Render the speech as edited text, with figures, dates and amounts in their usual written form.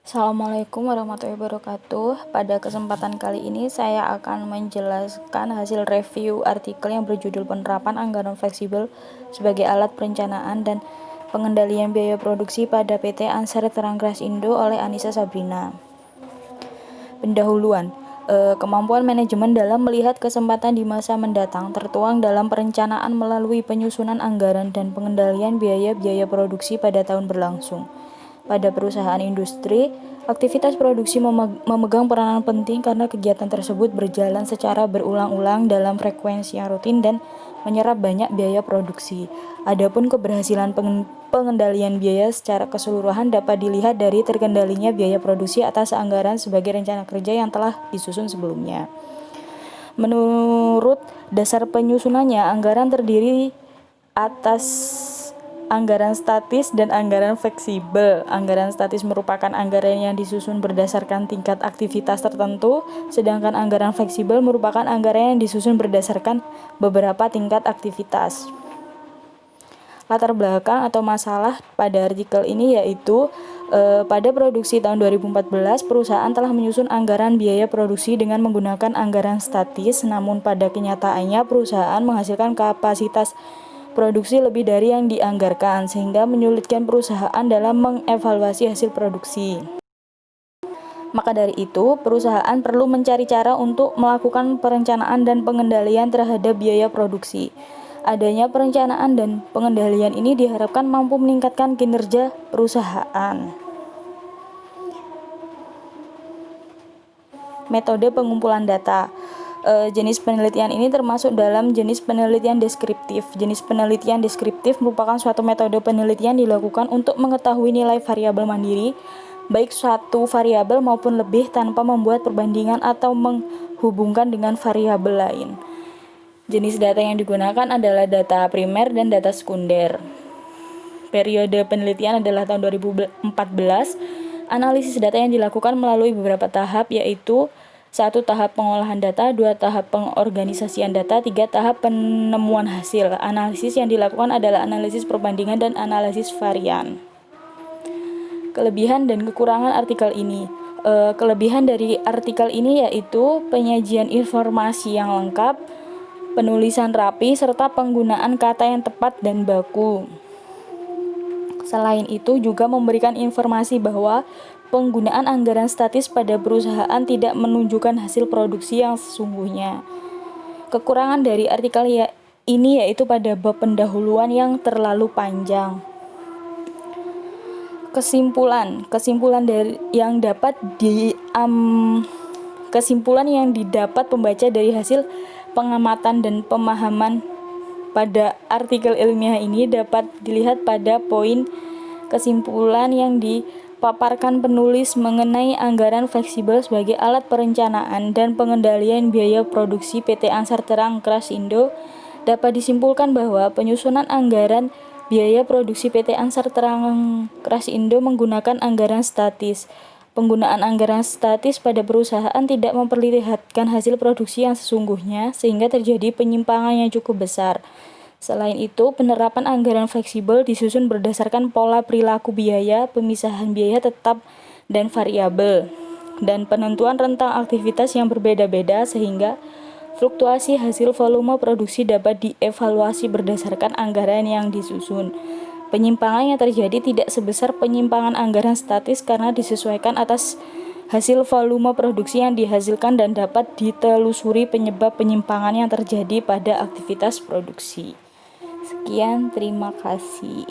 Assalamualaikum warahmatullahi wabarakatuh. Pada kesempatan kali ini saya akan menjelaskan hasil review artikel yang berjudul Penerapan Anggaran Fleksibel sebagai Alat Perencanaan dan Pengendalian Biaya Produksi pada PT Ansar Terang Krasindo oleh Anissa Sabrina. Pendahuluan. Kemampuan manajemen dalam melihat kesempatan di masa mendatang tertuang dalam perencanaan melalui penyusunan anggaran dan pengendalian biaya-biaya produksi pada tahun berlangsung. Pada perusahaan industri, aktivitas produksi memegang peranan penting karena kegiatan tersebut berjalan secara berulang-ulang dalam frekuensi yang rutin dan menyerap banyak biaya produksi. Adapun keberhasilan pengendalian biaya secara keseluruhan dapat dilihat dari terkendalinya biaya produksi atas anggaran sebagai rencana kerja yang telah disusun sebelumnya. Menurut dasar penyusunannya, anggaran terdiri atas anggaran statis dan anggaran fleksibel. Anggaran statis merupakan anggaran yang disusun berdasarkan tingkat aktivitas tertentu, sedangkan anggaran fleksibel merupakan anggaran yang disusun berdasarkan beberapa tingkat aktivitas. Latar belakang atau masalah pada artikel ini yaitu pada produksi tahun 2014, perusahaan telah menyusun anggaran biaya produksi dengan menggunakan anggaran statis, namun pada kenyataannya perusahaan menghasilkan kapasitas produksi lebih dari yang dianggarkan, sehingga menyulitkan perusahaan dalam mengevaluasi hasil produksi. Maka dari itu, perusahaan perlu mencari cara untuk melakukan perencanaan dan pengendalian terhadap biaya produksi. Adanya perencanaan dan pengendalian ini diharapkan mampu meningkatkan kinerja perusahaan. Metode pengumpulan data. Jenis penelitian ini termasuk dalam jenis penelitian deskriptif. Jenis penelitian deskriptif merupakan suatu metode penelitian dilakukan untuk mengetahui nilai variabel mandiri, baik suatu variabel maupun lebih, tanpa membuat perbandingan atau menghubungkan dengan variabel lain. Jenis data yang digunakan adalah data primer dan data sekunder. Periode penelitian adalah tahun 2014. Analisis data yang dilakukan melalui beberapa tahap, yaitu 1. Tahap pengolahan data, 2. Tahap pengorganisasian data, 3. Tahap penemuan hasil. Analisis yang dilakukan adalah analisis perbandingan dan analisis varian. Kelebihan dan kekurangan artikel ini. Kelebihan dari artikel ini yaitu penyajian informasi yang lengkap, penulisan rapi, serta penggunaan kata yang tepat dan baku. Selain itu juga memberikan informasi bahwa penggunaan anggaran statis pada perusahaan tidak menunjukkan hasil produksi yang sesungguhnya. Kekurangan dari artikel ini yaitu pada bab pendahuluan yang terlalu panjang. Kesimpulan yang didapat pembaca dari hasil pengamatan dan pemahaman pada artikel ilmiah ini dapat dilihat pada poin kesimpulan yang dipaparkan penulis mengenai anggaran fleksibel sebagai alat perencanaan dan pengendalian biaya produksi PT Ansar Terang Krasindo. Dapat disimpulkan bahwa penyusunan anggaran biaya produksi PT Ansar Terang Krasindo menggunakan anggaran statis. Penggunaan anggaran statis pada perusahaan tidak memperlihatkan hasil produksi yang sesungguhnya, sehingga terjadi penyimpangan yang cukup besar. Selain itu, penerapan anggaran fleksibel disusun berdasarkan pola perilaku biaya, pemisahan biaya tetap dan variabel, dan penentuan rentang aktivitas yang berbeda-beda, sehingga fluktuasi hasil volume produksi dapat dievaluasi berdasarkan anggaran yang disusun. Penyimpangan yang terjadi tidak sebesar penyimpangan anggaran statis karena disesuaikan atas hasil volume produksi yang dihasilkan dan dapat ditelusuri penyebab penyimpangan yang terjadi pada aktivitas produksi. Sekian, terima kasih.